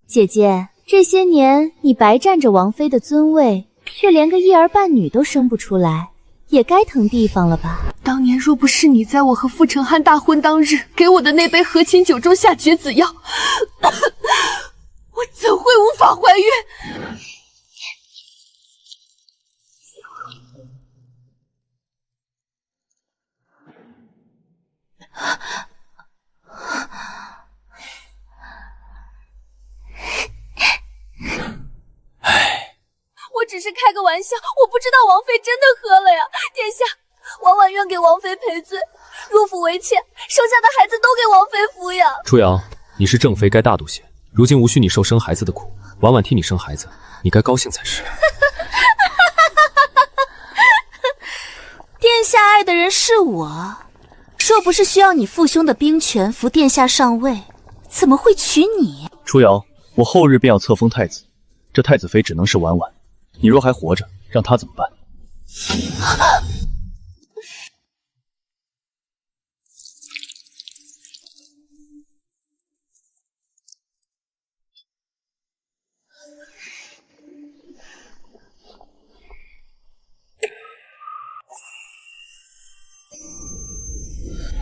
姐姐，这些年你白占着王妃的尊位，却连个一儿半女都生不出来，也该腾地方了吧？当年若不是你在我和傅成汉大婚当日给我的那杯和亲酒中下绝子药，我怎会无法怀孕？我只是开个玩笑，我不知道王妃真的喝了呀！殿下，婉婉愿给王妃赔罪，入府为妾，生下的孩子都给王妃抚养。初阳，你是正妃，该大度些。如今无需你受生孩子的苦，婉婉替你生孩子，你该高兴才是。殿下爱的人是我，若不是需要你父兄的兵权扶殿下上位，怎么会娶你？初瑶，我后日便要册封太子，这太子妃只能是婉婉。你若还活着，让她怎么办？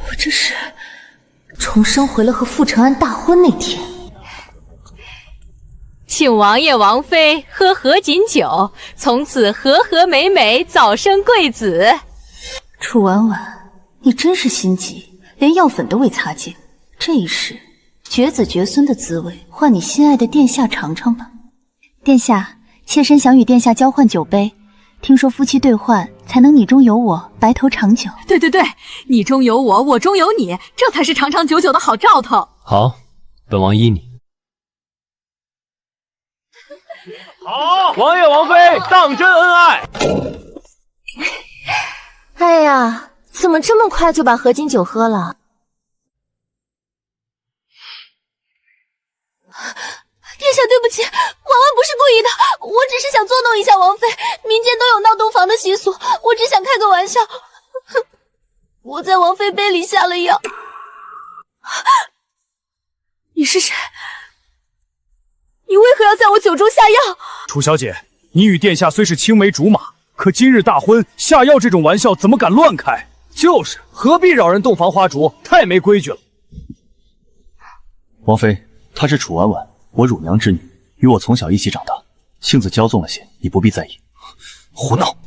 我这是重生回了和傅成安大婚那天。请王爷王妃喝合卺酒，从此和和美美，早生贵子。楚婉婉，你真是心急，连药粉都未擦净。这一世，绝子绝孙的滋味，换你心爱的殿下尝尝吧。殿下，妾身想与殿下交换酒杯，听说夫妻兑换才能你中有我，白头长久。对，你中有我，我中有你，这才是长长久久的好兆头。好，本王依你。好，王爷王妃当真恩爱。哎呀，怎么这么快就把合卺酒喝了？殿下，对不起，婉婉不是故意的，我只是想捉弄一下王妃。民间都有闹洞房的习俗，我只想开个玩笑。我在王妃杯里下了药。你是谁？你为何要在我酒中下药？楚小姐，你与殿下虽是青梅竹马，可今日大婚，下药这种玩笑怎么敢乱开？就是，何必扰人洞房花烛，太没规矩了。王妃，她是楚婉婉，我乳娘之女，与我从小一起长大，性子骄纵了些，你不必在意。胡闹！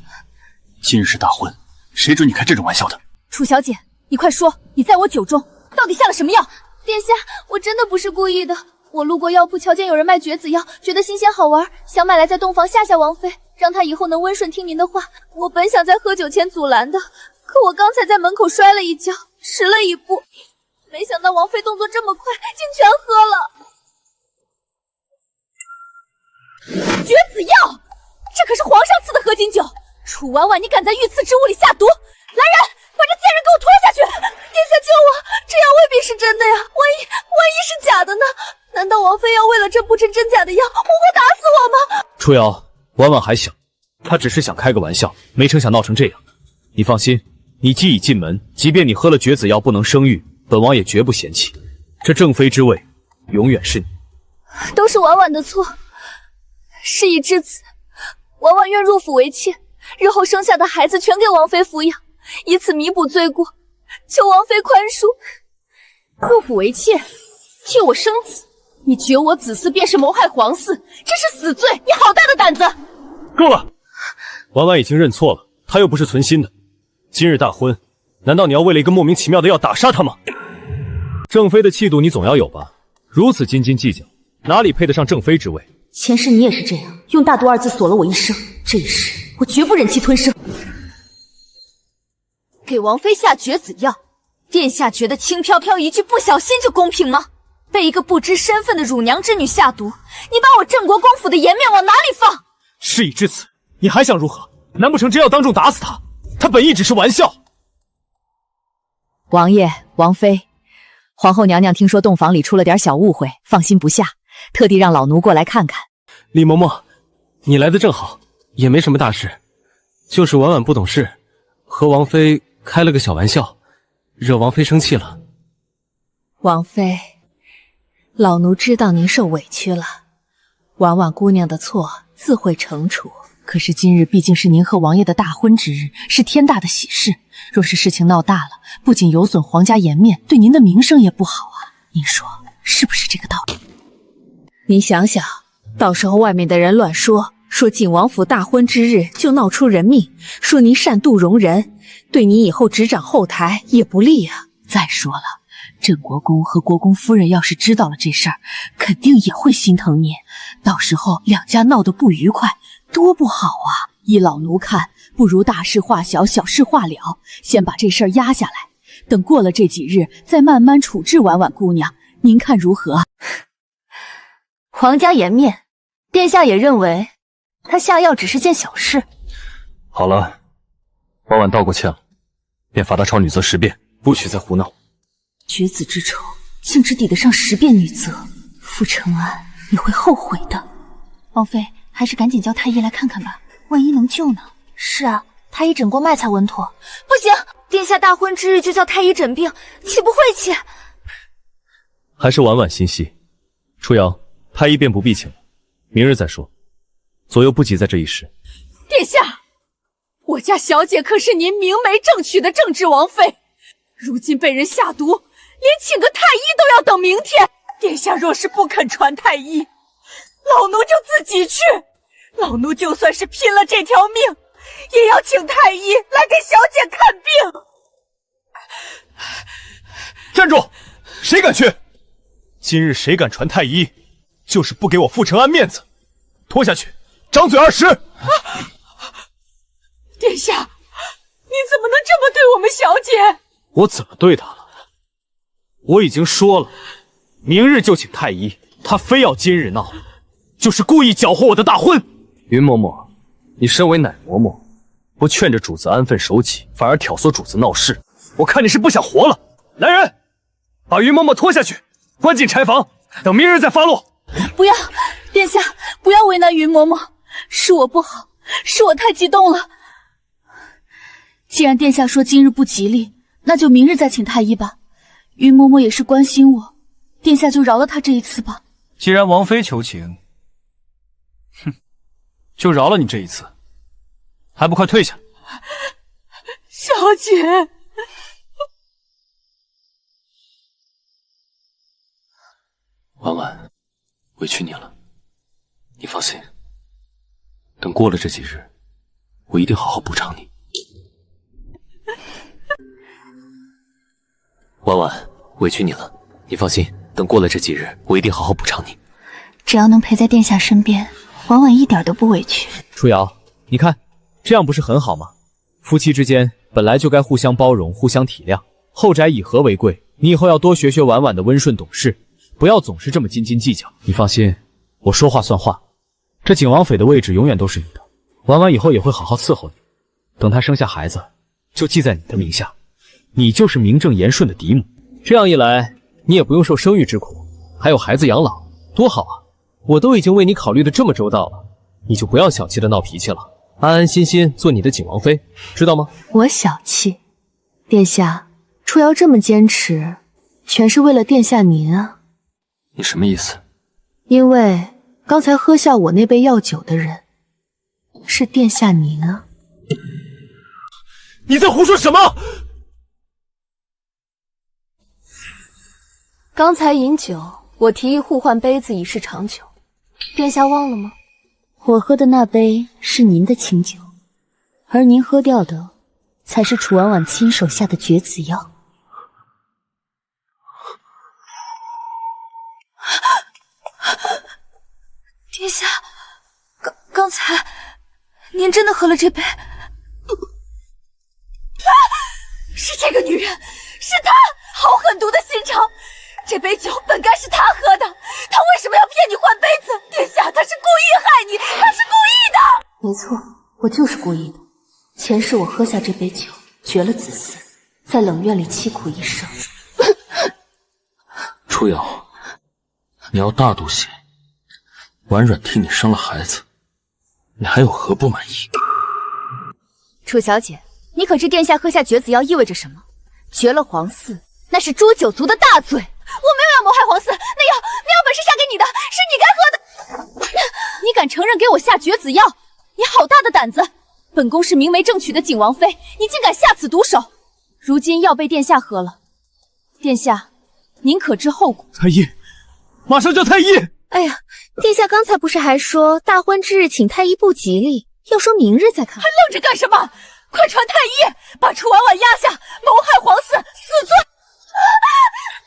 今日是大婚，谁准你开这种玩笑的？楚小姐，你快说，你在我酒中到底下了什么药？殿下，我真的不是故意的。我路过药铺，瞧见有人卖绝子药，觉得新鲜好玩，想买来在洞房吓吓王妃，让她以后能温顺听您的话。我本想在喝酒前阻拦的，可我刚才在门口摔了一跤，迟了一步，没想到王妃动作这么快，竟全喝了。绝子药，这可是皇上赐的合卺酒。楚婉婉，你敢在御赐之物里下毒？来人，把这贱人给我拖下去！殿下救我，这药未必是真的呀，万一是假的呢？难道王妃要为了这不知真假的药，活活打死我吗？初瑶，婉婉还小，她只是想开个玩笑，没成想闹成这样。你放心，你既已进门，即便你喝了绝子药不能生育，本王也绝不嫌弃。这正妃之位，永远是你。都是婉婉的错。事已至此，婉婉愿入府为妾，日后生下的孩子全给王妃抚养，以此弥补罪过，求王妃宽恕。入府为妾，替我生子，你绝我子嗣便是谋害皇嗣，这是死罪！你好大的胆子！够了，婉婉已经认错了，她又不是存心的。今日大婚，难道你要为了一个莫名其妙的药打杀她吗？正妃的气度你总要有吧？如此斤斤计较，哪里配得上正妃之位？前世你也是这样，用大毒二字锁了我一生，这一世我绝不忍气吞声。给王妃下绝子药，殿下觉得轻飘飘一句不小心就公平吗？被一个不知身份的乳娘之女下毒，你把我镇国公府的颜面往哪里放？事已至此，你还想如何？难不成真要当众打死他？他本意只是玩笑。王爷、王妃，皇后娘娘听说洞房里出了点小误会，放心不下，特地让老奴过来看看。李嬷嬷，你来的正好，也没什么大事，就是婉婉不懂事，和王妃开了个小玩笑，惹王妃生气了。王妃，老奴知道您受委屈了，婉婉姑娘的错自会惩处。可是今日毕竟是您和王爷的大婚之日，是天大的喜事。若是事情闹大了，不仅有损皇家颜面，对您的名声也不好啊。您说是不是这个道理？您想想，到时候外面的人乱说景王府大婚之日就闹出人命，说您善妒容人，对您以后执掌后台也不利啊。再说了，镇国公和国公夫人要是知道了这事儿，肯定也会心疼您，到时候两家闹得不愉快，多不好啊！依老奴看，不如大事化小，小事化了，先把这事儿压下来，等过了这几日，再慢慢处置婉婉姑娘，您看如何？皇家颜面，殿下也认为他下药只是件小事。好了，婉婉道过歉了，便罚他抄女则10遍，不许再胡闹。绝子之仇，竟只抵得上10遍女则，傅承安，你会后悔的。王妃，还是赶紧叫太医来看看吧，万一能救呢？是啊，太医诊过脉才稳妥。不行，殿下大婚之日就叫太医诊病，岂不晦气？还是婉婉心细。初瑶，太医便不必请了，明日再说。左右不急在这一时。殿下，我家小姐可是您明媒正娶的正直王妃，如今被人下毒，连请个太医都要等明天。殿下若是不肯传太医，老奴就自己去。老奴就算是拼了这条命，也要请太医来给小姐看病。站住！谁敢去？今日谁敢传太医，就是不给我傅承安面子。拖下去，张嘴20！殿下，您怎么能这么对我们小姐？我怎么对她了？我已经说了，明日就请太医，她非要今日闹，就是故意搅和我的大婚。云嬷嬷，你身为奶嬷嬷，不劝着主子安分守己，反而挑唆主子闹事，我看你是不想活了。来人，把云嬷嬷拖下去，关进柴房，等明日再发落。不要，殿下，不要为难云嬷嬷，是我不好，是我太激动了。既然殿下说今日不吉利，那就明日再请太医吧。云嬷嬷也是关心我，殿下就饶了她这一次吧。既然王妃求情，就饶了你这一次，还不快退下！小姐，婉婉，委屈你了。你放心，等过了这几日，我一定好好补偿你。婉婉，委屈你了。你放心，等过了这几日，我一定好好补偿你。只要能陪在殿下身边，婉婉一点都不委屈。初瑶，你看，这样不是很好吗？夫妻之间本来就该互相包容，互相体谅，后宅以和为贵。你以后要多学学婉婉的温顺懂事，不要总是这么斤斤计较。你放心，我说话算话。这景王妃的位置永远都是你的，婉婉以后也会好好伺候你。等她生下孩子，就记在你的名下，你就是名正言顺的嫡母。这样一来，你也不用受生育之苦，还有孩子养老，多好啊！我都已经为你考虑的这么周到了，你就不要小气的闹脾气了，安安心心做你的景王妃，知道吗？我小气？殿下，初瑶这么坚持，全是为了殿下您啊。你什么意思？因为刚才喝下我那杯药酒的人，是殿下您啊。你在胡说什么？刚才饮酒，我提议互换杯子以示长久，殿下忘了吗？我喝的那杯是您的清酒，而您喝掉的才是楚婉婉亲手下的绝子药。殿下，刚才您真的喝了这杯？是这个女人，是她，好狠毒的心肠！这杯酒本该是她喝的，她为什么要骗你换杯子？殿下，她是故意害你，她是故意的！没错，我就是故意的。前世我喝下这杯酒，绝了子嗣，在冷院里凄苦一生。初瑶，你要大度些。婉软替你生了孩子，你还有何不满意？楚小姐，你可知殿下喝下绝子药意味着什么？绝了皇嗣，那是诛九族的大罪。我没有要谋害皇嗣，那药本是下给你的，是你该喝的。敢承认给我下绝子药？你好大的胆子！本宫是明媒正娶的景王妃，你竟敢下此毒手！如今药被殿下喝了，殿下，您可知后果？太医，马上叫太医！哎呀，殿下刚才不是还说大婚之日请太医不吉利，要说明日再看。还愣着干什么？快传太医，把楚婉婉压下，谋害皇嗣，死罪！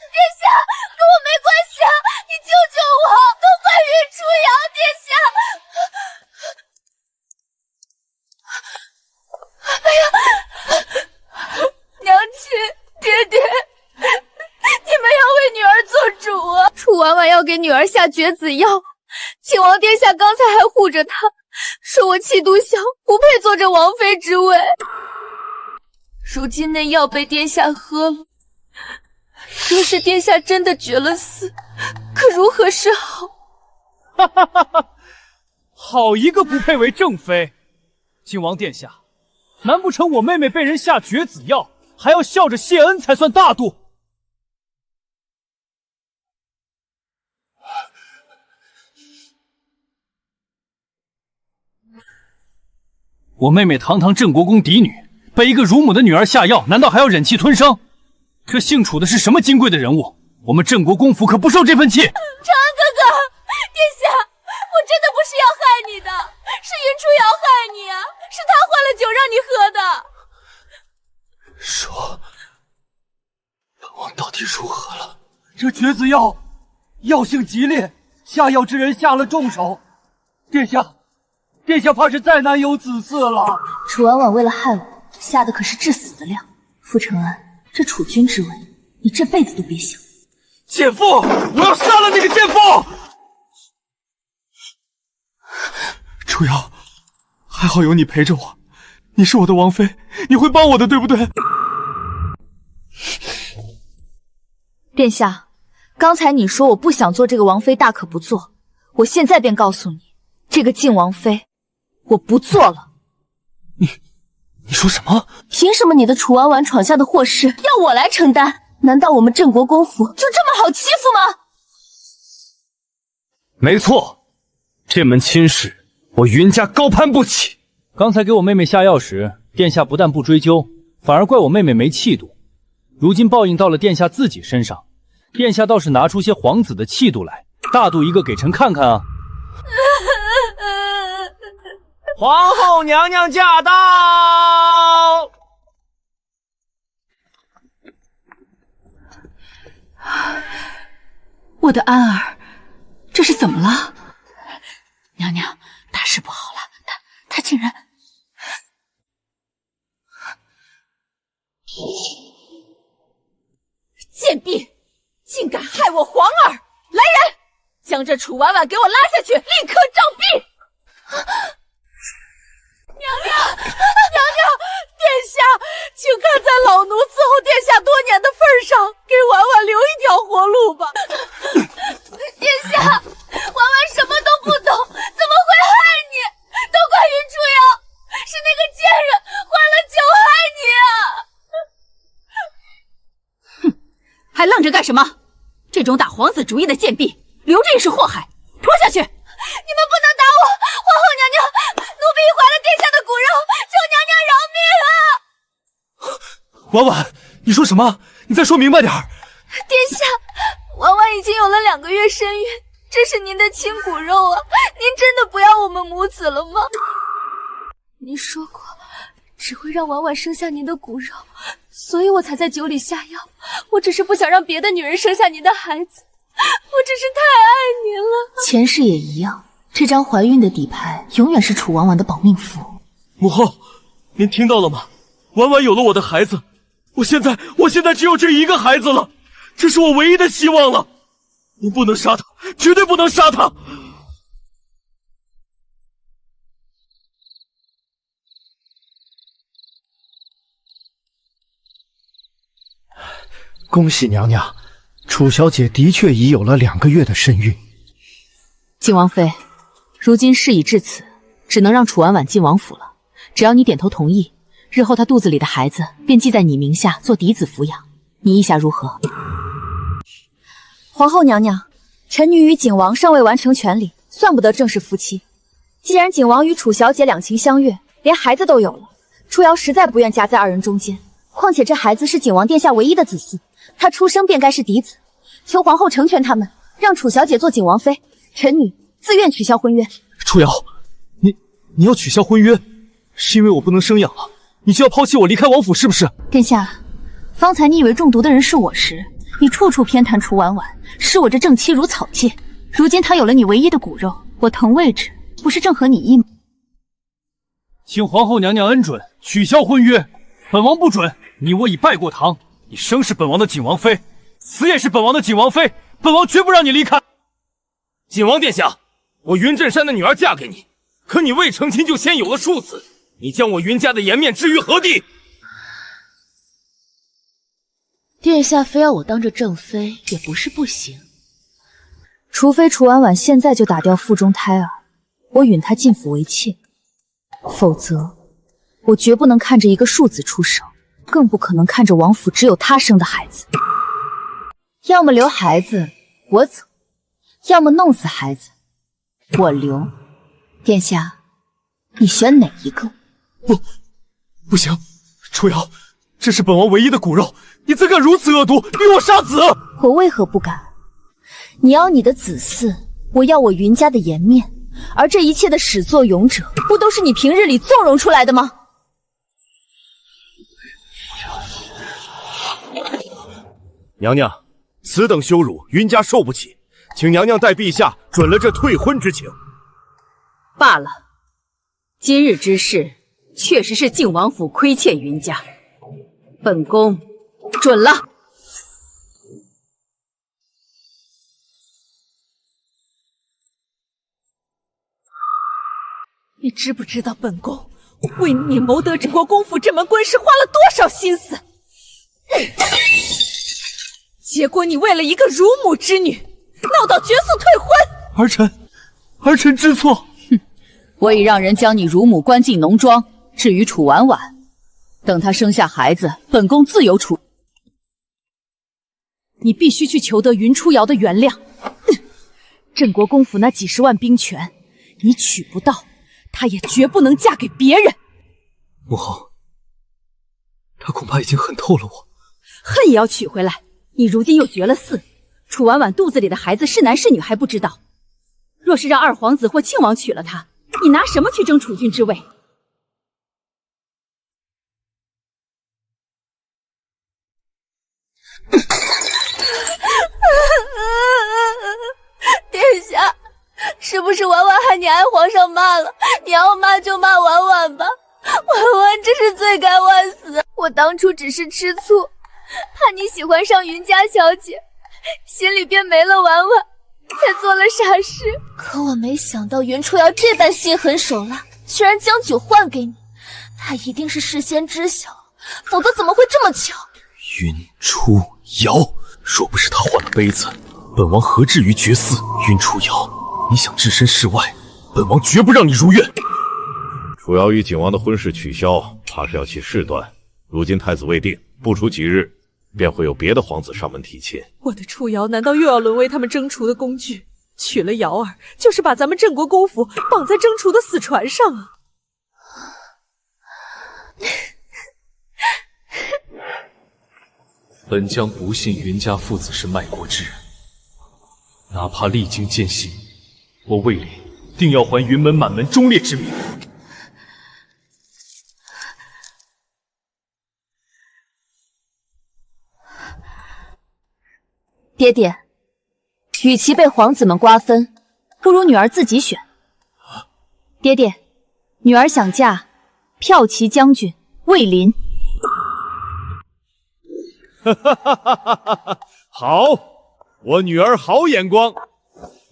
殿下，跟我没关系啊！你救救我！都怪云初瑶，殿下！哎呀，娘亲，爹爹，你们要为女儿做主啊！楚婉婉要给女儿下绝子药，景王殿下刚才还护着她，说我气度小，不配做这王妃之位。如今那药被殿下喝了，若是殿下真的绝了嗣，可如何是好？哈哈哈哈！好一个不配为正妃！靖王殿下，难不成我妹妹被人下绝子药，还要笑着谢恩才算大度？我妹妹堂堂镇国公嫡女，被一个乳母的女儿下药，难道还要忍气吞声？这姓楚的是什么金贵的人物？我们镇国公府可不受这份气！长安哥哥，殿下，我真的不是要害你的，是云初瑶害你啊，是他换了酒让你喝的。说，本王到底如何了？这绝子药，药性极烈，下药之人下了重手。殿下怕是再难有子嗣了。楚婉婉为了害我，下的可是致死的药。傅承恩，这储君之位，你这辈子都别想。奸妇！我要杀了那个奸妇！楚瑶，还好有你陪着我，你是我的王妃，你会帮我的，对不对？殿下，刚才你说我不想做这个王妃，大可不做。我现在便告诉你，这个靖王妃，我不做了。你说什么？凭什么你的楚婉婉闯下的祸事要我来承担？难道我们镇国公府就这么好欺负吗？没错，这门亲事我云家高攀不起。刚才给我妹妹下药时，殿下不但不追究，反而怪我妹妹没气度。如今报应到了殿下自己身上，殿下倒是拿出些皇子的气度来，大度一个给臣看看啊！皇后娘娘驾到！我的安儿，这是怎么了？娘娘，大事不好了，他竟然……贱婢，竟敢害我皇儿！来人，将这楚婉婉给我拉下去，立刻杖毙！娘娘，殿下，请看在老奴伺候殿下多年的份上，给婉婉留一条活路吧。殿下，婉婉什么都不懂，怎么会害你？都怪云初瑶，是那个贱人换了酒害你啊！还愣着干什么？这种打皇子主意的贱婢，留着也是祸害，拖下去！你们不能打我，皇后娘娘，奴婢怀了殿下的骨肉，求娘娘饶命啊！婉婉，你说什么？你再说明白点儿。殿下，婉婉已经有了2个月身孕，这是您的亲骨肉啊！您真的不要我们母子了吗？您说过，只会让婉婉生下您的骨肉，所以我才在酒里下药。我只是不想让别的女人生下您的孩子，我只是太爱您了。前世也一样，这张怀孕的底牌永远是楚婉婉的保命符。母后，您听到了吗？婉婉有了我的孩子，我现在只有这一个孩子了，这是我唯一的希望了。您不能杀他，绝对不能杀他！恭喜娘娘，楚小姐的确已有了2个月的身孕。靖王妃，如今事已至此，只能让楚婉婉进王府了。只要你点头同意，日后她肚子里的孩子便记在你名下做嫡子抚养，你意下如何？皇后娘娘，臣女与景王尚未完成权礼，算不得正式夫妻。既然景王与楚小姐两情相悦，连孩子都有了，楚瑶实在不愿夹在二人中间。况且这孩子是景王殿下唯一的子嗣，他出生便该是嫡子。求皇后成全他们，让楚小姐做景王妃，臣女自愿取消婚约。楚瑶，你要取消婚约，是因为我不能生养了，你就要抛弃我离开王府是不是？殿下，方才你以为中毒的人是我时，你处处偏袒楚婉婉，视我这正妻如草芥。如今她有了你唯一的骨肉，我腾位置，不是正合你意吗？请皇后娘娘恩准，取消婚约。本王不准。你我已拜过堂，你生是本王的景王妃，死也是本王的景王妃，本王绝不让你离开。景王殿下，我云震山的女儿嫁给你，可你未成亲就先有了庶子，你将我云家的颜面置于何地？殿下非要我当着正妃，也不是不行。除非楚婉婉现在就打掉腹中胎儿，我允她进府为妾，否则我绝不能看着一个庶子出生，更不可能看着王府只有她生的孩子。要么留孩子我走，要么弄死孩子我留。殿下，你选哪一个？不行，楚瑶，这是本王唯一的骨肉，你怎敢如此恶毒，逼我杀子？我为何不敢？你要你的子嗣，我要我云家的颜面，而这一切的始作俑者，不都是你平日里纵容出来的吗？娘娘，此等羞辱，云家受不起，请娘娘代陛下准了这退婚之情。罢了，今日之事确实是靖王府亏欠云家，本宫准了。你知不知道本宫为你谋得镇国公府这门婚事花了多少心思？结果你为了一个乳母之女，闹到绝嗣退婚。儿臣知错。我已让人将你乳母关进农庄。至于楚婉婉，等她生下孩子，本宫自有处。你必须去求得云初瑶的原谅。镇国公府那几十万兵权，你取不到，她也绝不能嫁给别人。母后，她恐怕已经恨透了我。恨也要娶回来。你如今又绝了嗣，楚婉婉肚子里的孩子是男是女还不知道。若是让二皇子或庆王娶了她，你拿什么去争储君之位？殿下，是不是婉婉害你挨皇上骂了？你要骂就骂婉婉吧，婉婉这是罪该万死。我当初只是吃醋，怕你喜欢上云家小姐，心里便没了婉婉，才做了傻事。可我没想到云初瑶这般心狠手辣，居然将酒换给你。她一定是事先知晓，否则怎么会这么巧？云初瑶，若不是他换了杯子，本王何至于绝嗣？云初瑶，你想置身事外，本王绝不让你如愿。楚瑶与景王的婚事取消，怕是要起事端。如今太子未定，不出几日，便会有别的皇子上门提亲。我的初瑶难道又要沦为他们争储的工具？娶了瑶儿，就是把咱们镇国公府绑在争储的死船上啊！本将不信云家父子是卖国之人，哪怕历经艰辛，我魏林定要还云门满门忠烈之名。爹爹，与其被皇子们瓜分，不如女儿自己选。爹爹，女儿想嫁骠骑将军魏林。好，我女儿好眼光。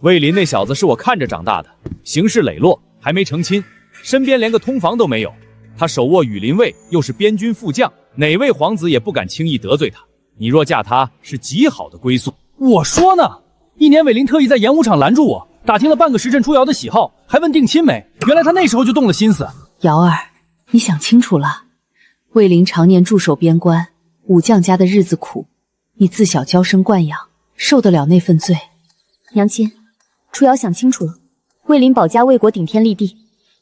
魏林那小子是我看着长大的，行事磊落，还没成亲，身边连个通房都没有。他手握羽林卫，又是边军副将，哪位皇子也不敢轻易得罪他。你若嫁他，是极好的归宿。我说呢，1年伟林特意在演武场拦住我，打听了半个时辰初瑶的喜好，还问定亲没。原来他那时候就动了心思。瑶儿，你想清楚了。魏林常年驻守边关，武将家的日子苦，你自小娇生惯养，受得了那份罪？娘亲，初瑶想清楚了，卫林保家卫国顶天立地，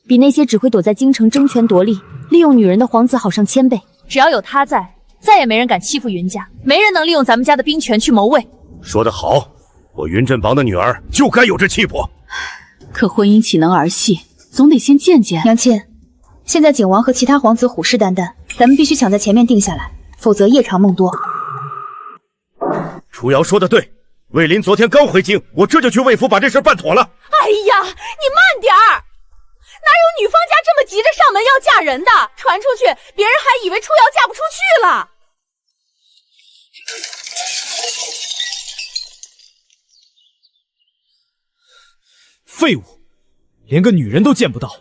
比那些只会躲在京城争权夺利、利用女人的皇子好上千倍。只要有他在，再也没人敢欺负云家，没人能利用咱们家的兵权去谋位。说得好，我云振邦的女儿就该有这气魄。可婚姻岂能儿戏？总得先见见。娘亲，现在景王和其他皇子虎视眈眈，咱们必须抢在前面定下来，否则夜长梦多。楚瑶说的对，卫林昨天刚回京，我这就去魏府把这事办妥了。哎呀，你慢点儿！哪有女方家这么急着上门要嫁人的？传出去，别人还以为楚瑶嫁不出去了。废物，连个女人都见不到，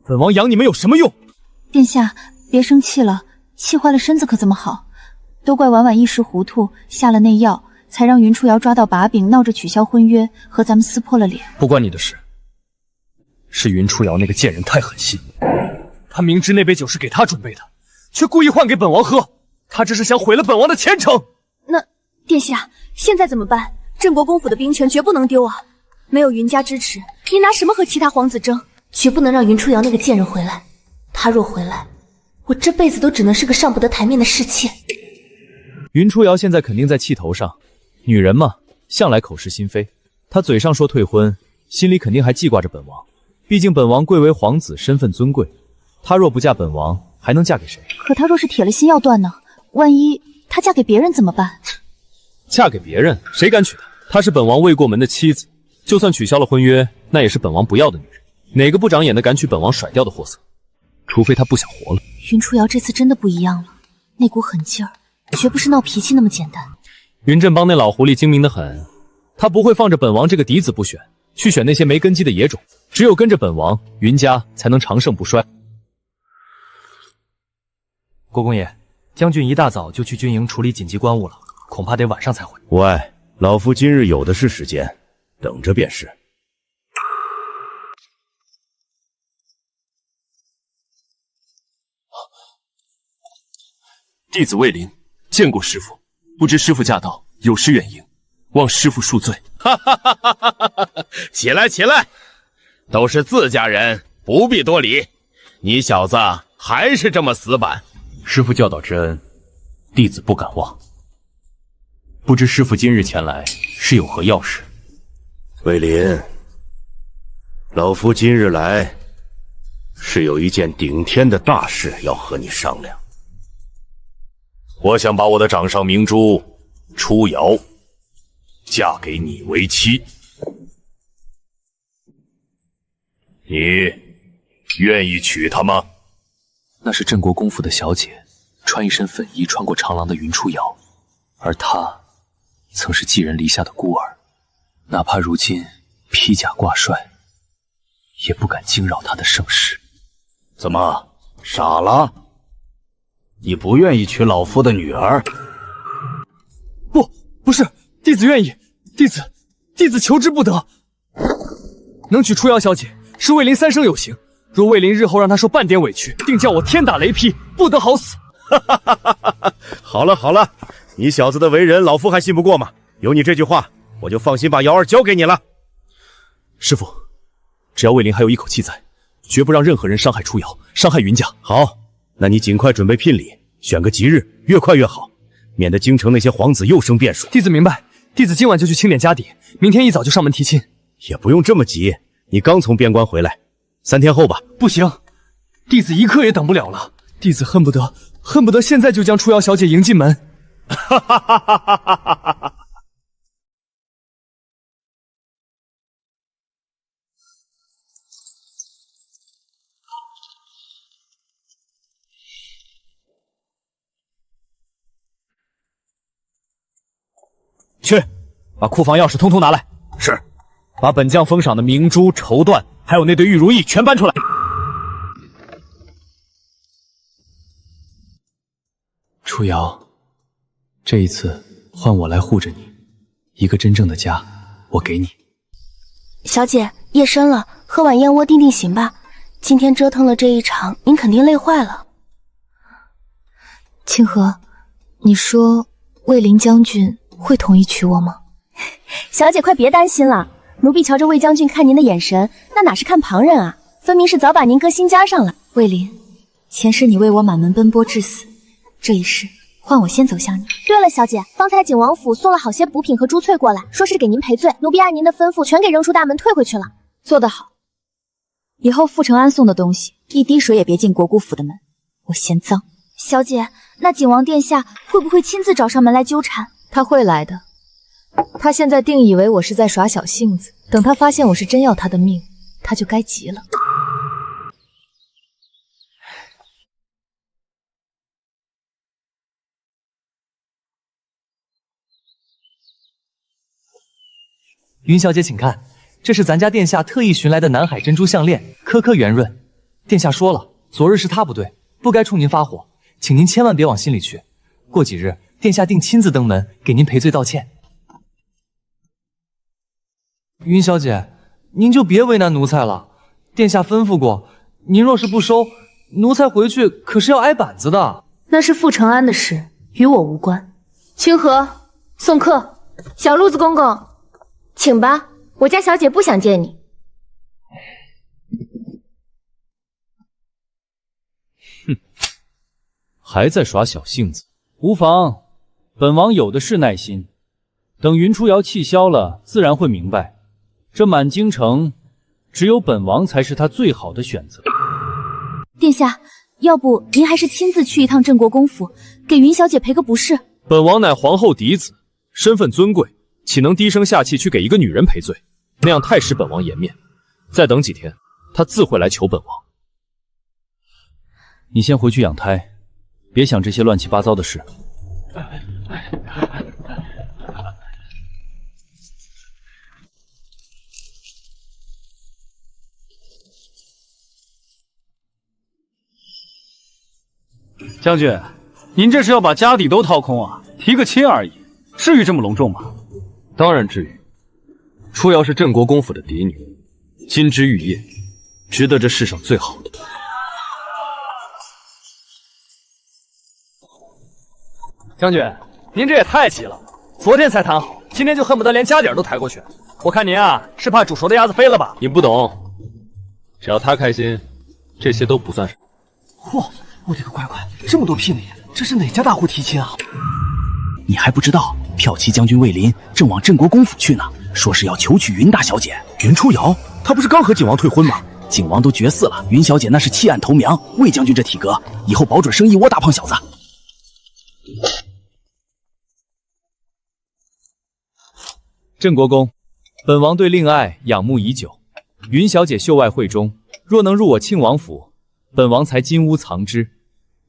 本王养你们有什么用？殿下，别生气了，气坏了身子可怎么好？都怪婉婉一时糊涂，下了内药，才让云初瑶抓到把柄，闹着取消婚约，和咱们撕破了脸。不关你的事，是云初瑶那个贱人太狠心，他明知那杯酒是给他准备的，却故意换给本王喝，他这是想毁了本王的前程。那殿下，现在怎么办？镇国公府的兵权绝不能丢啊！没有云家支持，你拿什么和其他皇子争？绝不能让云初瑶那个贱人回来。她若回来，我这辈子都只能是个上不得台面的侍妾。云初瑶现在肯定在气头上，女人嘛，向来口是心非。她嘴上说退婚，心里肯定还记挂着本王。毕竟本王贵为皇子，身份尊贵，她若不嫁本王，还能嫁给谁？可她若是铁了心要断呢？万一她嫁给别人怎么办？嫁给别人，谁敢娶她？她是本王未过门的妻子，就算取消了婚约，那也是本王不要的女人。哪个不长眼的敢娶本王甩掉的货色？除非她不想活了。云初瑶这次真的不一样了，那股狠劲儿，绝不是闹脾气那么简单。云振邦那老狐狸精明得很，他不会放着本王这个嫡子不选，去选那些没根基的野种。只有跟着本王，云家才能长盛不衰。国公爷，将军一大早就去军营处理紧急官务了，恐怕得晚上才回。无碍，老夫今日有的是时间，等着便是。弟子魏林见过师父，不知师父驾到，有失远迎，望师父恕罪。哈哈哈哈哈哈！起来，起来，都是自家人，不必多礼。你小子还是这么死板。师父教导之恩，弟子不敢忘。不知师父今日前来是有何要事？魏林，老夫今日来是有一件顶天的大事要和你商量。我想把我的掌上明珠初瑶嫁给你为妻，你愿意娶她吗？那是镇国公府的小姐，穿一身粉衣穿过长廊的云初瑶，而她曾是寄人篱下的孤儿，哪怕如今披甲挂帅，也不敢惊扰她的盛世。怎么傻了？你不愿意娶老夫的女儿？不是，弟子愿意，弟子求之不得。能娶初瑶小姐，是魏林三生有幸。若魏林日后让她受半点委屈，定叫我天打雷劈，不得好死。好了好了，你小子的为人，老夫还信不过吗？有你这句话，我就放心把瑶儿交给你了。师父，只要魏林还有一口气在，绝不让任何人伤害初瑶，伤害云家。好，那你尽快准备聘礼，选个吉日，越快越好，免得京城那些皇子又生变数。弟子明白，弟子今晚就去清点家底，明天一早就上门提亲。也不用这么急，你刚从边关回来，3天后吧。不行，弟子一刻也等不了了。弟子恨不得现在就将初瑶小姐迎进门。哈哈哈哈哈哈！去，把库房钥匙通通拿来。是。把本将封赏的明珠、绸缎，还有那对玉如意全搬出来。初瑶，这一次换我来护着你，一个真正的家，我给你。小姐，夜深了，喝碗燕窝定定神吧。今天折腾了这一场，您肯定累坏了。清河，你说魏林将军会同意娶我吗？小姐快别担心了，奴婢瞧着魏将军看您的眼神，那哪是看旁人啊，分明是早把您搁心尖上了。魏林，前世你为我满门奔波至死，这一世换我先走向你。对了，小姐，方才景王府送了好些补品和珠翠过来，说是给您赔罪，奴婢按您的吩咐全给扔出大门退回去了。做得好，以后傅承安送的东西一滴水也别进国姑府的门，我嫌脏。小姐，那景王殿下会不会亲自找上门来纠缠？他会来的。他现在定以为我是在耍小性子，等他发现我是真要他的命，他就该急了。云小姐，请看，这是咱家殿下特意寻来的南海珍珠项链，颗颗圆润。殿下说了，昨日是他不对，不该冲您发火，请您千万别往心里去。过几日，殿下定亲自登门给您赔罪道歉。云小姐，您就别为难奴才了。殿下吩咐过，您若是不收，奴才回去可是要挨板子的。那是傅承安的事，与我无关。清河，送客。小路子公公，请吧，我家小姐不想见你。哼，还在耍小性子，无妨，本王有的是耐心。等云初瑶气消了，自然会明白。这满京城，只有本王才是他最好的选择。殿下，要不您还是亲自去一趟镇国公府，给云小姐赔个不是？本王乃皇后嫡子，身份尊贵，岂能低声下气去给一个女人赔罪？那样太失本王颜面。再等几天，她自会来求本王。你先回去养胎，别想这些乱七八糟的事。将军，您这是要把家底都掏空啊？提个亲而已，至于这么隆重吗？当然至于。初瑶是镇国公府的嫡女，金枝玉叶，值得这世上最好的。将军，您这也太急了，昨天才谈好，今天就恨不得连家底都抬过去。我看您啊，是怕煮熟的鸭子飞了吧？你不懂，只要他开心，这些都不算什么。嚯！我的个乖乖，这么多聘礼，这是哪家大户提亲啊？你还不知道，骠骑将军魏林正往镇国公府去呢，说是要求娶云大小姐。云初瑶，她不是刚和景王退婚吗？景王都绝嗣了，云小姐那是弃暗投明。魏将军这体格，以后保准生一窝大胖小子。镇国公，本王对令爱仰慕已久，云小姐秀外慧中，若能入我庆王府，本王才金屋藏之，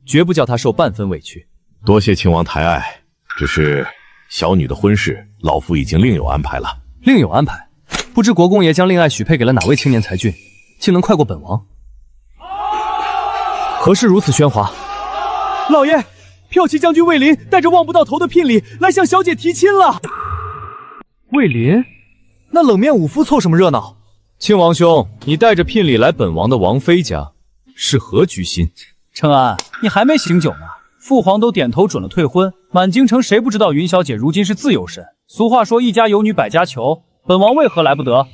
绝不叫她受半分委屈。多谢亲王抬爱，只是小女的婚事，老夫已经另有安排了。另有安排？不知国公爷将令爱许配给了哪位青年才俊，竟能快过本王？何事如此喧哗？老爷，骠骑将军魏林带着望不到头的聘礼来向小姐提亲了。魏林？那冷面武夫凑什么热闹？庆王兄，你带着聘礼来本王的王妃家，是何居心？承安，你还没醒酒呢。父皇都点头准了退婚，满京城谁不知道云小姐如今是自由身？俗话说一家有女百家求，本王为何来不得？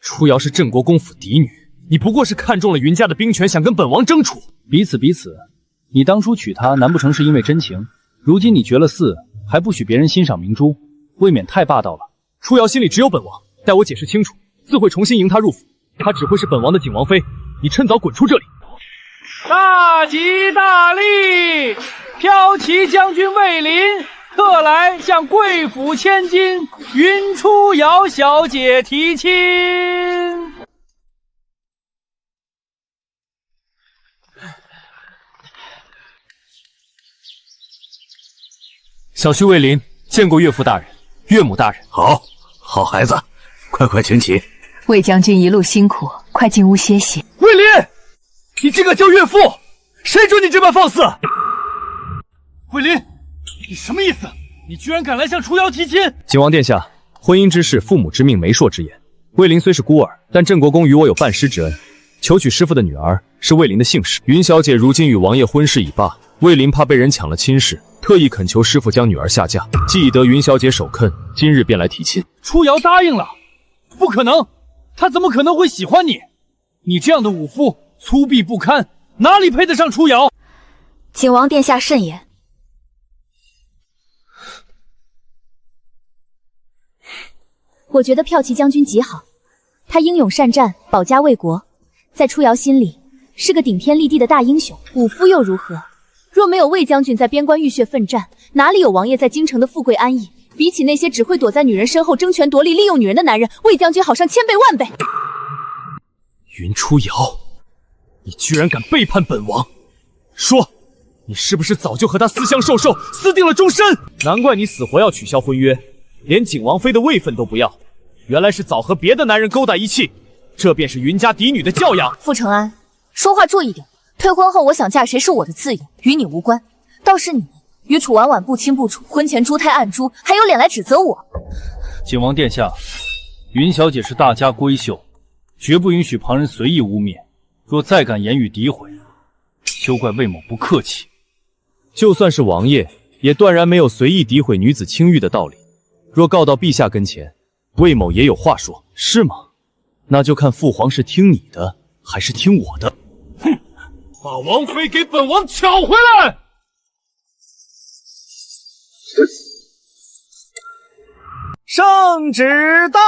初瑶是镇国公府嫡女，你不过是看中了云家的兵权，想跟本王争储。彼此。你当初娶她，难不成是因为真情？如今你绝了嗣，还不许别人欣赏明珠，未免太霸道了。初瑶心里只有本王，待我解释清楚，自会重新迎她入府。她只会是本王的景王妃，你趁早滚出这里！大吉大利！骠骑将军魏林特来向贵府千金云初瑶小姐提亲。小婿魏林见过岳父大人、岳母大人。好孩子，快请起。魏将军一路辛苦，快进屋歇息。魏林，你竟敢叫岳父，谁准你这般放肆？魏林，你什么意思？你居然敢来向初瑶提亲！景王殿下，婚姻之事，父母之命，媒妁之言。魏林虽是孤儿，但镇国公与我有半师之恩，求娶师父的女儿是魏林的幸事。云小姐如今与王爷婚事已罢，魏林怕被人抢了亲事，特意恳求师父将女儿下嫁。既已得云小姐首肯，今日便来提亲。初瑶答应了，不可能，他怎么可能会喜欢你？你这样的武夫粗鄙不堪，哪里配得上初瑶？景王殿下慎言。我觉得骠骑将军极好，他英勇善战，保家卫国，在初瑶心里是个顶天立地的大英雄。武夫又如何？若没有魏将军在边关浴血奋战，哪里有王爷在京城的富贵安逸？比起那些只会躲在女人身后争权夺利、利用女人的男人，魏将军好上千倍万倍。云初瑶，你居然敢背叛本王！说，你是不是早就和他私相授受，私定了终身？难怪你死活要取消婚约，连景王妃的位分都不要，原来是早和别的男人勾搭一气，这便是云家嫡女的教养。傅承安，说话注意点。退婚后我想嫁谁是我的自由，与你无关。倒是你与楚婉婉不清不楚，婚前珠胎暗珠，还有脸来指责我？景王殿下，云小姐是大家闺秀，绝不允许旁人随意污蔑。若再敢言语诋毁，休怪魏某不客气。就算是王爷，也断然没有随意诋毁女子清誉的道理。若告到陛下跟前，魏某也有话说，是吗？那就看父皇是听你的，还是听我的。哼，把王妃给本王抢回来！圣旨到！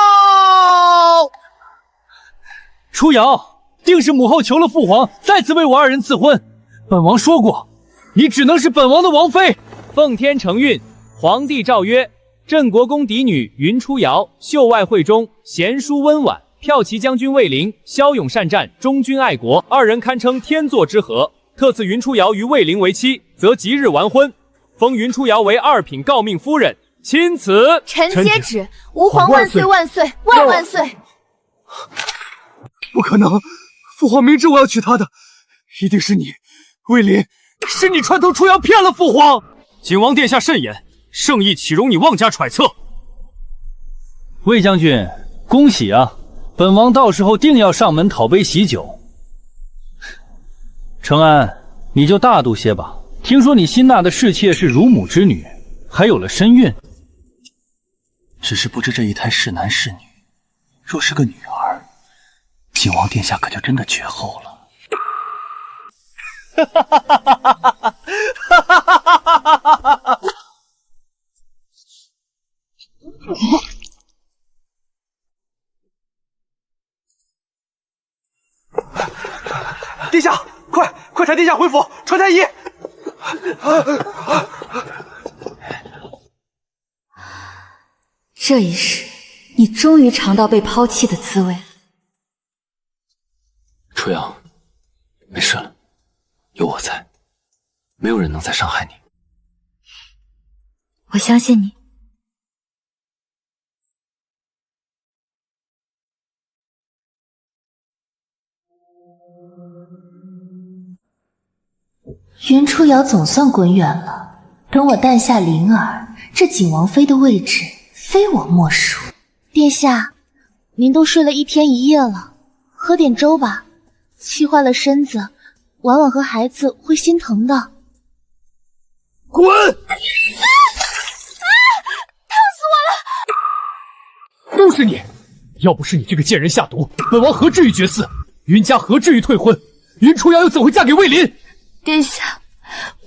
初瑶，定是母后求了父皇，再次为我二人赐婚。本王说过，你只能是本王的王妃。奉天承运，皇帝诏曰：镇国公嫡女云初瑶，秀外慧中，贤淑温婉，骠骑将军魏灵，骁勇善战，忠君爱国，二人堪称天作之合。特赐云初瑶于魏灵为妻，则即日完婚，封云初瑶为二品诰命夫人。钦此。臣接旨，吾皇万岁万岁万万岁！不可能，父皇明知我要娶她的，一定是你，魏林，是你串通初瑶骗了父皇。景王殿下慎言，圣意岂容你妄加揣测？魏将军，恭喜啊！本王到时候定要上门讨杯喜酒。承安，你就大度些吧。听说你新纳的侍妾是乳母之女，还有了身孕。只是不知这一胎是男是女。若是个女儿，景王殿下可就真的绝后了。哈哈哈哈哈哈！哈哈哈哈哈哈！殿下，快传殿下回府传太医！这一世，你终于尝到被抛弃的滋味了。初瑶，没事了，有我在，没有人能再伤害你。我相信你。云初瑶总算滚远了，等我诞下灵儿，这景王妃的位置非我莫属。殿下，您都睡了一天一夜了，喝点粥吧，气坏了身子，婉婉和孩子会心疼的。滚！烫死我了！都是你！要不是你这个贱人下毒，本王何至于绝嗣？云家何至于退婚？云初瑶又怎会嫁给魏林？殿下，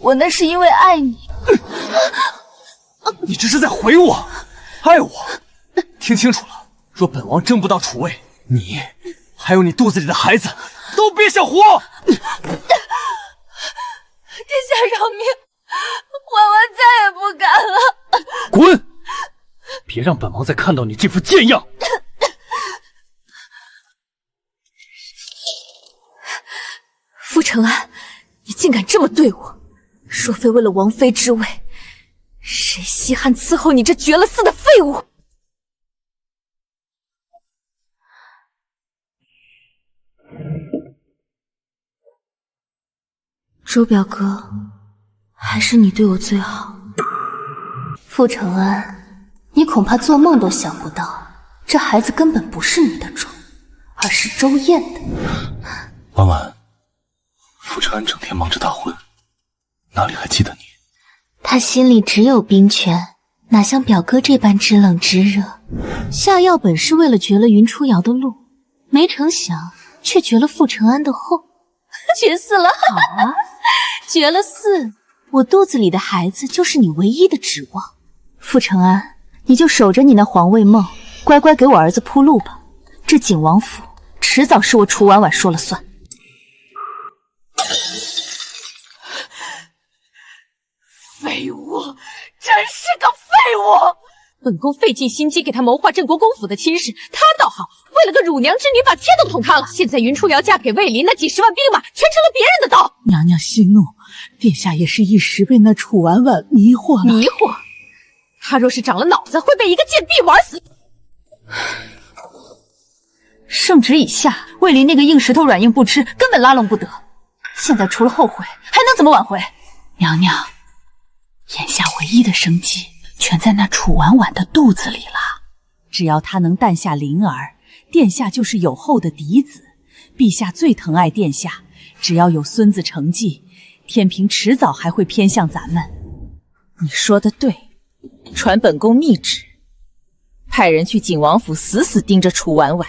我那是因为爱你。你这是在毁我，爱我。听清楚了，若本王争不到储位，你还有你肚子里的孩子都别想活。殿下饶命，婉婉再也不敢了。滚！别让本王再看到你这副贱样。傅承安，你竟敢这么对我！若非为了王妃之位，谁稀罕伺候你这绝了嗣的废物？周表哥，还是你对我最好。傅承安，你恐怕做梦都想不到，这孩子根本不是你的种，而是周燕的。婉婉，傅承安整天忙着大婚，哪里还记得你？他心里只有兵权，哪像表哥这般知冷知热。下药本是为了绝了云初瑶的路，没成想却绝了傅承安的后。绝嗣了好啊，绝了嗣，我肚子里的孩子就是你唯一的指望。傅承安，你就守着你那皇位梦，乖乖给我儿子铺路吧。这景王府迟早是我楚婉婉说了算。废物，真是个废物！本宫费尽心机给他谋划镇国公府的亲事，他倒好，为了个乳娘之女把天都捅塌了。现在云初瑶嫁给魏林，那几十万兵马全成了别人的刀。娘娘息怒，殿下也是一时被那楚婉婉迷惑了。迷惑？他若是长了脑子，会被一个贱婢玩死。圣旨已下，魏林那个硬石头软硬不吃，根本拉拢不得。现在除了后悔，还能怎么挽回？娘娘，眼下唯一的生机全在那楚婉婉的肚子里了。只要她能诞下灵儿，殿下就是有后的嫡子。陛下最疼爱殿下，只要有孙子成继，天平迟早还会偏向咱们。你说的对，传本宫密旨，派人去景王府死死盯着楚婉婉。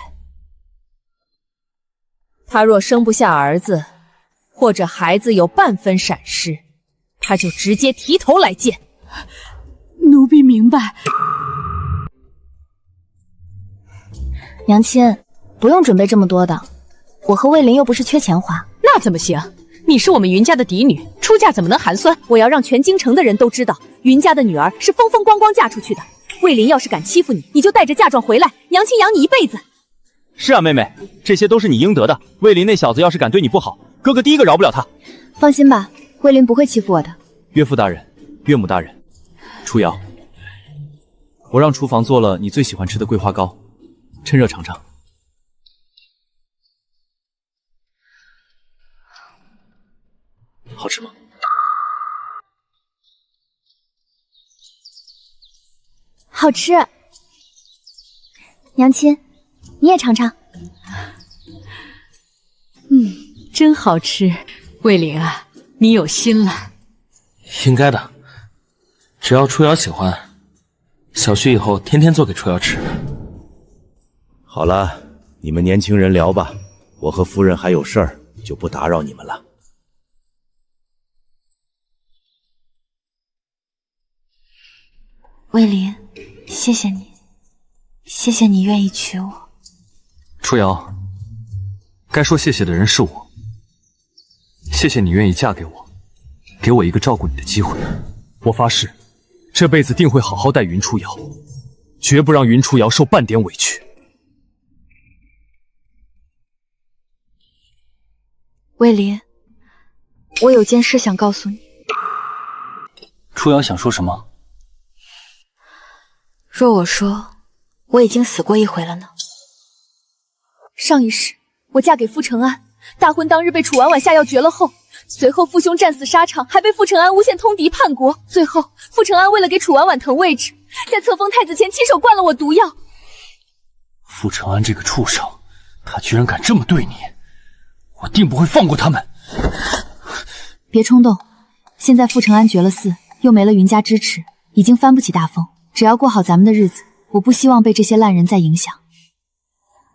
他若生不下儿子，或者孩子有半分闪失，他就直接提头来见。奴婢明白。娘亲，不用准备这么多的，我和魏林又不是缺钱花。那怎么行？你是我们云家的嫡女，出嫁怎么能寒酸？我要让全京城的人都知道，云家的女儿是风风光光嫁出去的。魏林要是敢欺负你，你就带着嫁妆回来，娘亲养你一辈子。是啊，妹妹，这些都是你应得的。魏林那小子要是敢对你不好，哥哥第一个饶不了他。放心吧，魏林不会欺负我的。岳父大人，岳母大人，初瑶，我让厨房做了你最喜欢吃的桂花糕，趁热尝尝。好吃吗？好吃。娘亲，你也尝尝。真好吃。魏灵啊，你有心了。应该的，只要初瑶喜欢，小婿以后天天做给初瑶吃。好了，你们年轻人聊吧，我和夫人还有事儿，就不打扰你们了。魏林，谢谢你，谢谢你愿意娶我。初瑶，该说谢谢的人是我。谢谢你愿意嫁给我，给我一个照顾你的机会。我发誓，这辈子定会好好待云初瑶，绝不让云初瑶受半点委屈。魏林，我有件事想告诉你。初瑶想说什么？若我说，我已经死过一回了呢？上一世，我嫁给傅承安，大婚当日被楚婉婉下药绝了后，随后父兄战死沙场，还被傅承安诬陷通敌叛国。最后，傅承安为了给楚婉婉腾位置，在册封太子前亲手灌了我毒药。傅承安这个畜生，他居然敢这么对你，我定不会放过他们。别冲动，现在傅承安绝了嗣，又没了云家支持，已经翻不起大风。只要过好咱们的日子，我不希望被这些烂人再影响。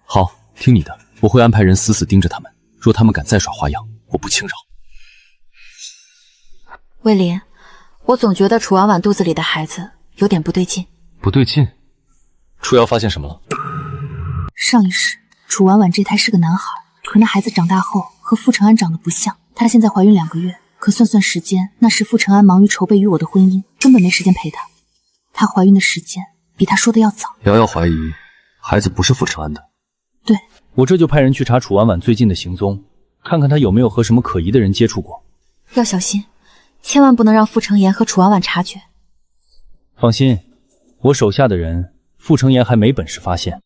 好，听你的，我会安排人死死盯着他们，若他们敢再耍花样，我不轻饶。魏林，我总觉得楚婉婉肚子里的孩子有点不对劲。不对劲？初瑶发现什么了？上一世，楚婉婉这胎是个男孩，可那孩子长大后和傅承安长得不像。她现在怀孕2个月，可算算时间，那时傅承安忙于筹备与我的婚姻，根本没时间陪她。她怀孕的时间比她说的要早。瑶瑶怀疑孩子不是傅承安的。对，我这就派人去查楚婉婉最近的行踪，看看她有没有和什么可疑的人接触过。要小心，千万不能让傅承言和楚婉婉察觉。放心，我手下的人，傅承言还没本事发现。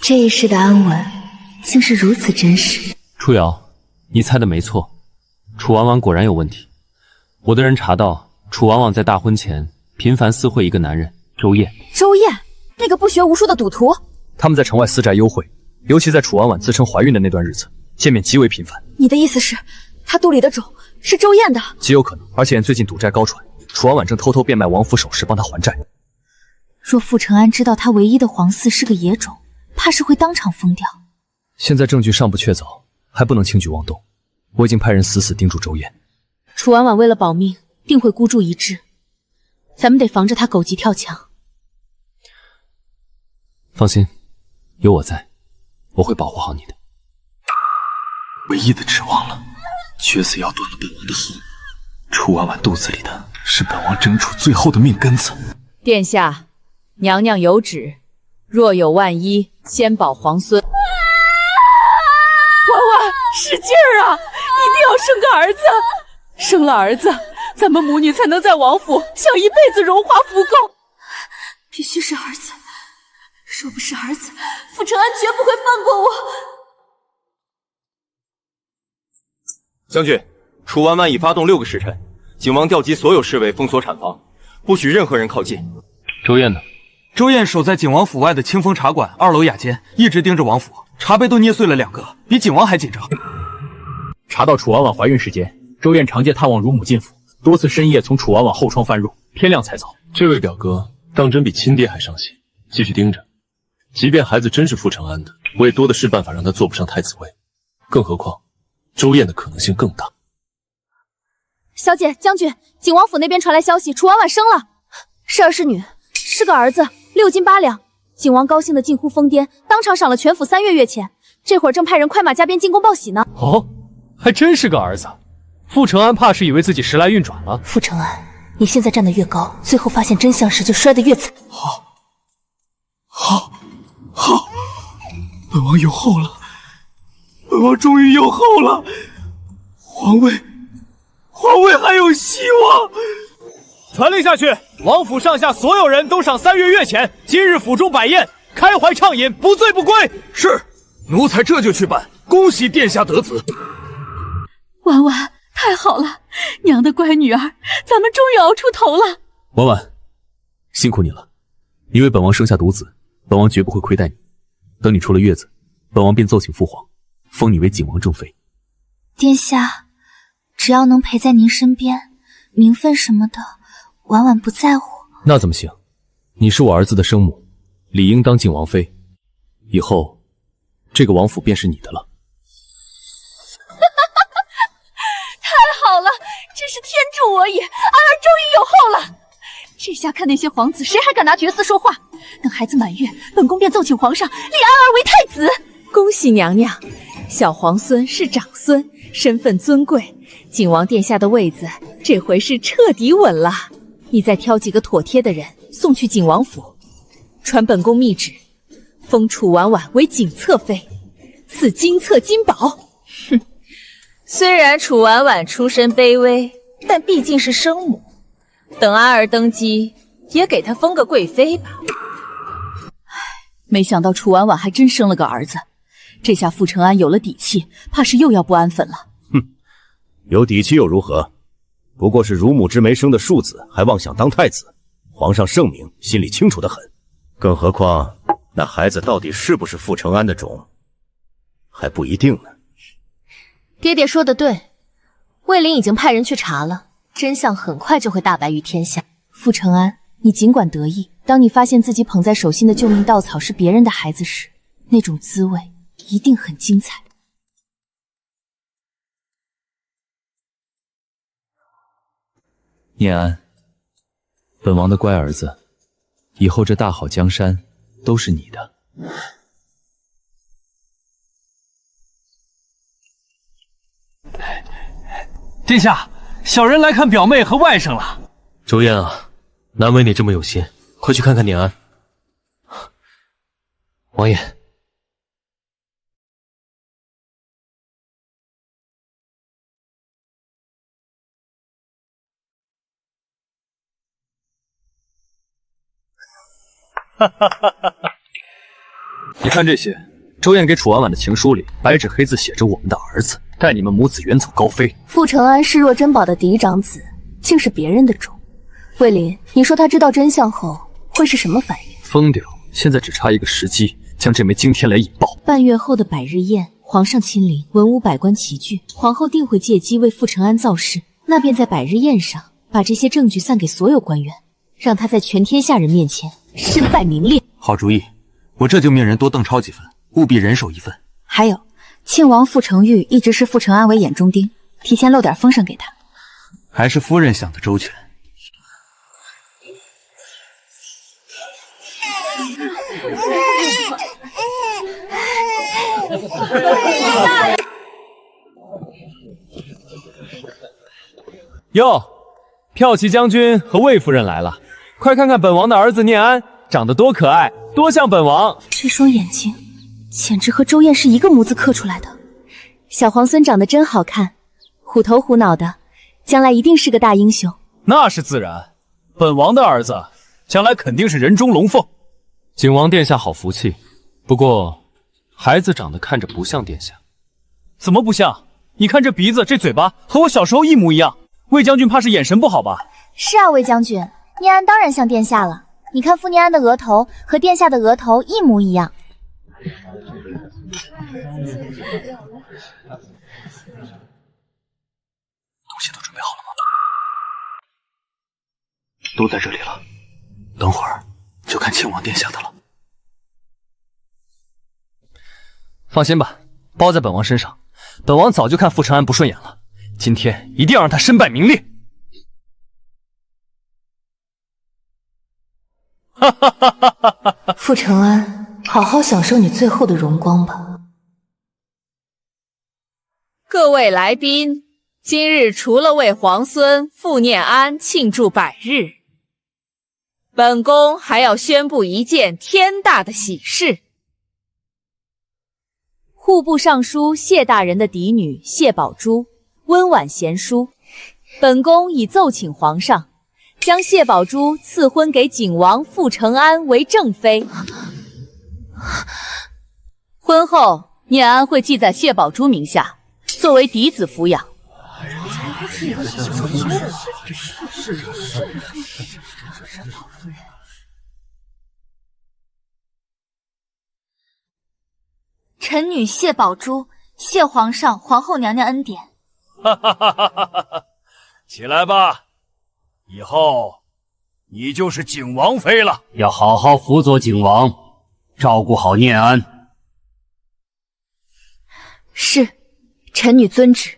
这一世的安稳，竟是如此真实。初瑶，你猜的没错，楚婉婉果然有问题。我的人查到，楚婉婉在大婚前频繁私会一个男人周燕。周燕，那个不学无术的赌徒。他们在城外私宅幽会，尤其在楚婉婉自称怀孕的那段日子，见面极为频繁。你的意思是，她肚里的种是周燕的？极有可能，而且最近赌债高传，楚婉婉正偷偷变卖王府首饰帮他还债。若傅承安知道他唯一的皇嗣是个野种，怕是会当场疯掉。现在证据尚不确凿，还不能轻举妄动。我已经派人死死盯住周燕。楚婉婉为了保命，定会孤注一掷，咱们得防着她狗急跳墙。放心，有我在，我会保护好你的。唯一的指望了，绝子要断了本王的后路。楚婉婉肚子里的是本王争储最后的命根子。殿下，娘娘有旨，若有万一，先保皇孙。婉婉，使劲儿啊！一定要生个儿子！生了儿子，咱们母女才能在王府享一辈子荣华福寿。必须是儿子，若不是儿子，傅承安绝不会放过我。将军，楚婉婉已发动6个时辰，景王调集所有侍卫封锁产房，不许任何人靠近。周燕呢？周燕守在景王府外的清风茶馆2楼雅间，一直盯着王府，茶杯都捏碎了2个，比景王还紧张。查到楚婉婉怀孕时间，周燕常借探望乳母进府，多次深夜从楚婉婉后窗翻入，天亮才走。这位表哥当真比亲爹还上心，继续盯着。即便孩子真是傅承安的，我也多的是办法让他坐不上太子位。更何况，周燕的可能性更大。小姐，将军，景王府那边传来消息，楚婉婉生了，是儿是女？是个儿子，6斤8两。景王高兴的近乎疯癫，当场赏了全府3月月钱。这会儿正派人快马加鞭进宫报喜呢。哦，还真是个儿子。傅承安怕是以为自己时来运转了。傅承安，你现在站得越高，最后发现真相时就摔得越惨。好，本王有后了，本王终于有后了，皇位还有希望。传令下去，王府上下所有人都赏3月月钱，今日府中摆宴，开怀畅饮，不醉不归。是，奴才这就去办。恭喜殿下得子。婉婉，太好了，娘的乖女儿，咱们终于熬出头了。婉婉，辛苦你了，你为本王生下独子，本王绝不会亏待你。等你出了月子，本王便奏请父皇，封你为景王正妃。殿下，只要能陪在您身边，名分什么的，婉婉不在乎。那怎么行？你是我儿子的生母，理应当景王妃。以后，这个王府便是你的了。太好了，真是天助我也，儿终于有后了。这下看那些皇子谁还敢拿绝嗣说话？等孩子满月，本宫便奏请皇上立安儿为太子。恭喜娘娘，小皇孙是长孙，身份尊贵，景王殿下的位子这回是彻底稳了。你再挑几个妥帖的人送去景王府，传本宫密旨，封楚婉婉为景侧妃，赐金册金宝。哼，虽然楚婉婉出身卑微，但毕竟是生母，等安儿登基，也给她封个贵妃吧。没想到楚婉婉还真生了个儿子，这下傅承安有了底气，怕是又要不安分了。有底气又如何？不过是乳母之没生的庶子，还妄想当太子，皇上圣明，心里清楚得很。更何况那孩子到底是不是傅承安的种，还不一定呢。爹爹说的对，卫林已经派人去查了，真相很快就会大白于天下。傅承安，你尽管得意，当你发现自己捧在手心的救命稻草是别人的孩子时，那种滋味一定很精彩。念安，本王的乖儿子，以后这大好江山都是你的。殿下，小人来看表妹和外甥了。周燕啊，难为你这么有心，快去看看念安。王爷，你看这些，周燕给楚婉婉的情书里白纸黑字写着我们的儿子，待你们母子远走高飞。傅承安视若珍宝的嫡长子，竟是别人的种。卫林，你说他知道真相后会是什么反应？疯掉！现在只差一个时机，将这枚惊天雷引爆。半月后的百日宴，皇上亲临，文武百官齐聚，皇后定会借机为傅承安造势。那便在百日宴上把这些证据散给所有官员，让他在全天下人面前身败名裂。好主意，我这就命人多邓抄几份，务必人手一份。还有，庆王傅承玉一直视傅承安为眼中钉，提前漏点风声给他。还是夫人想得周全。哟，骠骑将军和魏夫人来了，快看看本王的儿子念安，长得多可爱，多像本王。这双眼睛简直和周燕是一个模子刻出来的。小皇孙长得真好看，虎头虎脑的，将来一定是个大英雄。那是自然，本王的儿子将来肯定是人中龙凤。景王殿下好福气，不过孩子长得看着不像殿下。怎么不像？你看这鼻子这嘴巴和我小时候一模一样。魏将军怕是眼神不好吧？是啊，魏将军，念安当然像殿下了。你看傅念安的额头和殿下的额头一模一样。东西都准备好了吗？都在这里了，等会儿就看庆王殿下的了。放心吧，包在本王身上。本王早就看傅承安不顺眼了，今天一定要让他身败名裂。哈哈哈哈哈哈！傅承安，好好享受你最后的荣光吧。各位来宾，今日除了为皇孙傅念安庆祝百日，本宫还要宣布一件天大的喜事。户部尚书谢大人的嫡女谢宝珠温婉贤淑，本宫已奏请皇上，将谢宝珠赐婚给景王傅承安为正妃。婚后，念安会记在谢宝珠名下，作为嫡子抚养。臣女谢宝珠，谢皇上、皇后娘娘恩典。哈哈哈哈哈哈！起来吧，以后你就是景王妃了，要好好辅佐景王，照顾好念安。是，臣女遵旨。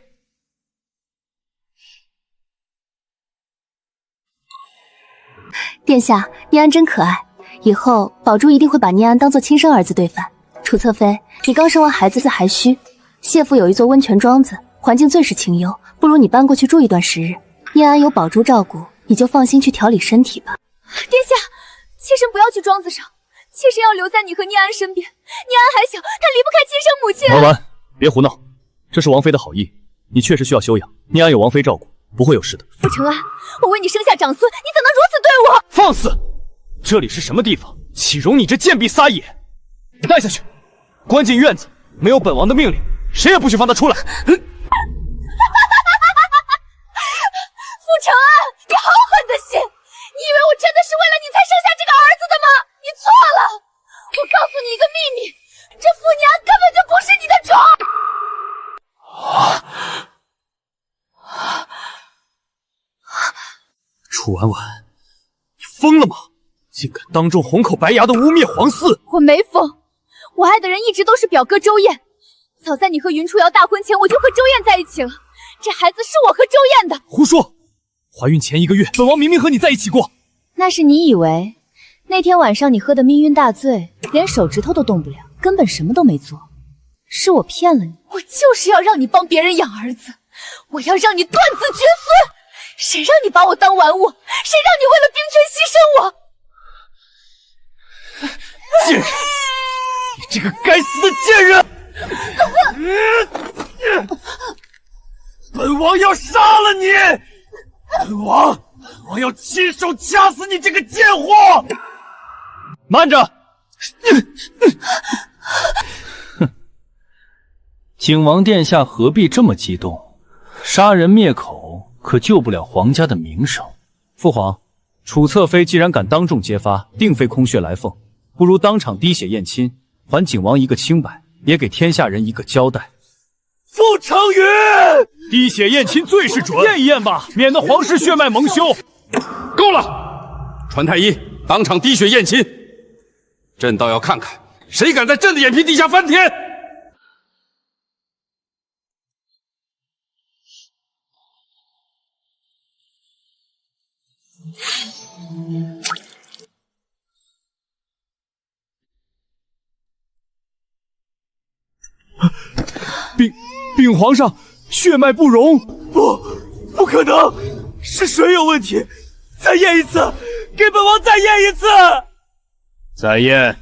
殿下，念安真可爱，以后宝珠一定会把念安当做亲生儿子对待。楚侧妃，你刚生完孩子还虚，谢府有一座温泉庄子，环境最是清幽，不如你搬过去住一段时日。念安有宝珠照顾，你就放心去调理身体吧。殿下，妾身不要去庄子上，妾身要留在你和念安身边。念安还小，她离不开亲生母亲。婉婉，别胡闹，这是王妃的好意，你确实需要休养。念安有王妃照顾，不会有事的。傅承安，我为你生下长孙，你怎能如此对我？放肆！这里是什么地方？岂容你这贱婢撒野！带下去，关进院子，没有本王的命令，谁也不许放他出来。傅承安，你好狠的心！你以为我真的是为了你才生下这个儿子的吗？你错了！我告诉你一个秘密，这傅念安根本就不是你的种。楚婉婉，你疯了吗？竟敢当众红口白牙的污蔑皇嗣！我没疯，我爱的人一直都是表哥周燕。早在你和云初瑶大婚前，我就和周燕在一起了。这孩子是我和周燕的。胡说！怀孕前1个月，本王明明和你在一起过。那是你以为，那天晚上你喝得迷晕大醉，连手指头都动不了，根本什么都没做。是我骗了你。我就是要让你帮别人养儿子，我要让你断子绝孙。谁让你把我当玩物？谁让你为了兵权牺牲我？贱人！你这个该死的贱人！本王要杀了你！本王要亲手掐死你这个贱货！慢着！哼，景王殿下何必这么激动？杀人灭口可救不了皇家的名声。父皇，楚侧妃既然敢当众揭发，定非空穴来风，不如当场滴血验亲，还景王一个清白，也给天下人一个交代。傅成宇，滴血验亲最是准，验一验吧，免得皇室血脉蒙羞。够了！传太医，当场滴血验亲。朕倒要看看，谁敢在朕的眼皮底下翻天！禀皇上，血脉不容。不可能，是水有问题。再验一次，给本王再验一次。再验。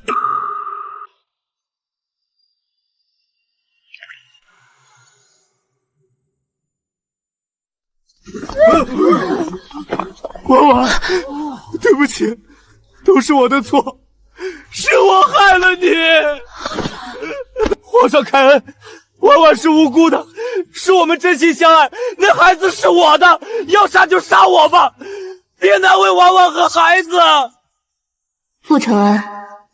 婉婉，对不起，都是我的错，是我害了你。皇上开恩，婉婉是无辜的，是我们真心相爱，那孩子是我的，要杀就杀我吧，别难为婉婉和孩子。傅承恩，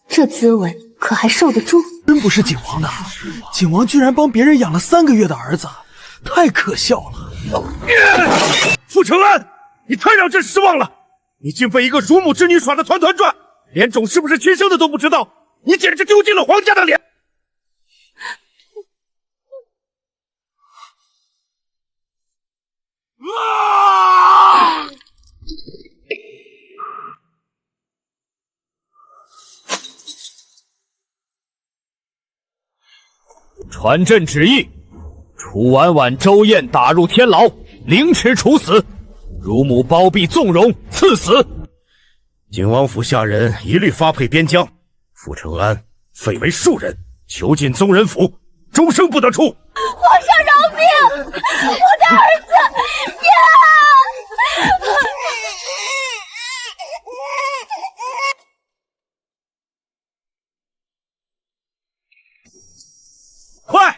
这滋味可还受得住？真不是景王的，景王居然帮别人养了3个月的儿子，太可笑了。傅承恩，你太让朕失望了！你竟被一个乳母之女耍得团团转，连种是不是亲生的都不知道，你简直丢尽了皇家的脸！传朕旨意，楚婉婉、周燕打入天牢，凌迟处死，乳母包庇纵容，赐死。景王府下人一律发配边疆，傅承安废为庶人，囚禁宗人府，终生不得出。皇上饶命！我的儿子呀！快，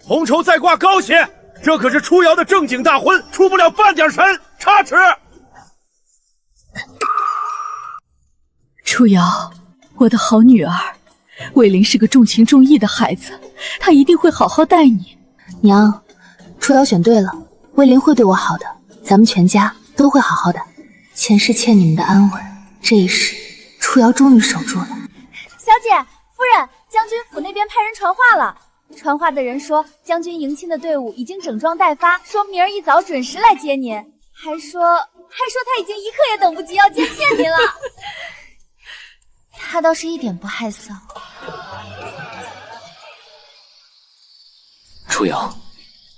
红绸再挂高些，这可是初瑶的正经大婚，出不了半点神，插齿。初瑶，我的好女儿，魏林是个重情重义的孩子，他一定会好好待你。娘，初瑶选对了，魏林会对我好的，咱们全家都会好好的。前世欠你们的安稳，这一世初瑶终于守住了。小姐，夫人，将军府那边派人传话了。传话的人说，将军迎亲的队伍已经整装待发，说明儿一早准时来接您，还说他已经一刻也等不及要接见您了。他倒是一点不害臊。初瑶，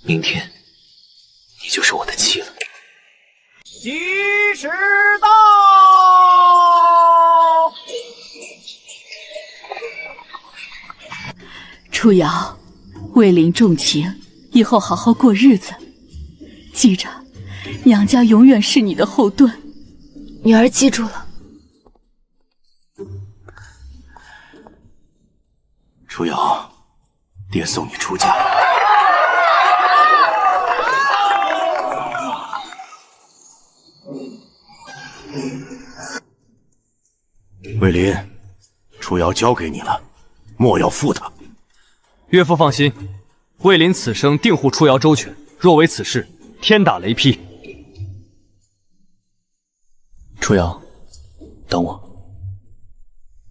明天你就是我的妻了。吉时到！初瑶，魏林重情，以后好好过日子。记着，娘家永远是你的后盾。女儿记住了。初瑶，爹送你出嫁。魏林，初瑶交给你了，莫要负他。岳父放心，魏林此生定护初瑶周全，若为此事，天打雷劈。初瑶，等我，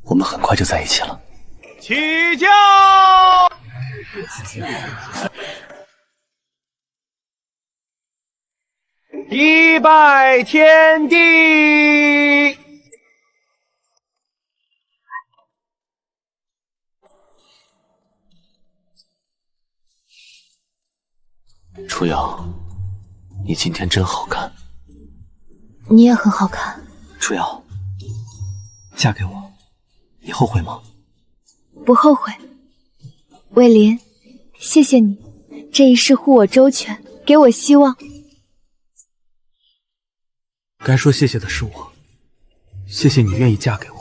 我们很快就在一起了。起驾！一拜天地。初瑶，你今天真好看。你也很好看。初瑶，嫁给我，你后悔吗？不后悔。魏林，谢谢你，这一世护我周全，给我希望。该说谢谢的是我，谢谢你愿意嫁给我。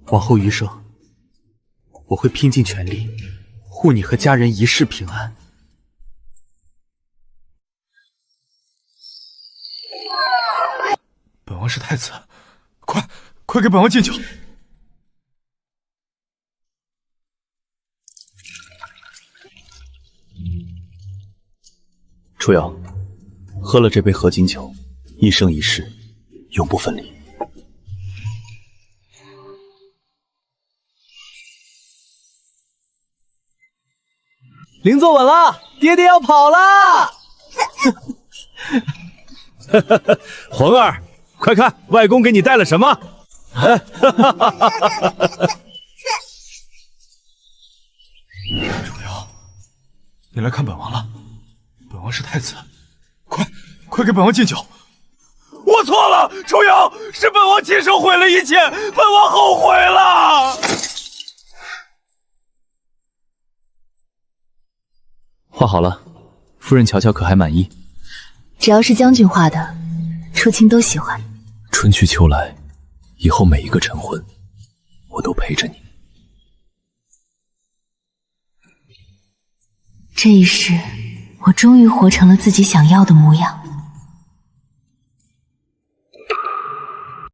往后余生，我会拼尽全力护你和家人一世平安。本王是太子，快给本王敬酒。楚瑶，喝了这杯合金酒，一生一世，永不分离。灵坐稳了，爹爹要跑了！皇儿，快看，外公给你带了什么？楚瑶，你来看本王了。本王是太子，快给本王敬酒。我错了，楚瑶，是本王亲手毁了一切，本王后悔了。画好了，夫人瞧瞧可还满意？只要是将军画的，初卿都喜欢。春去秋来，以后每一个晨昏，我都陪着你。这一世，我终于活成了自己想要的模样。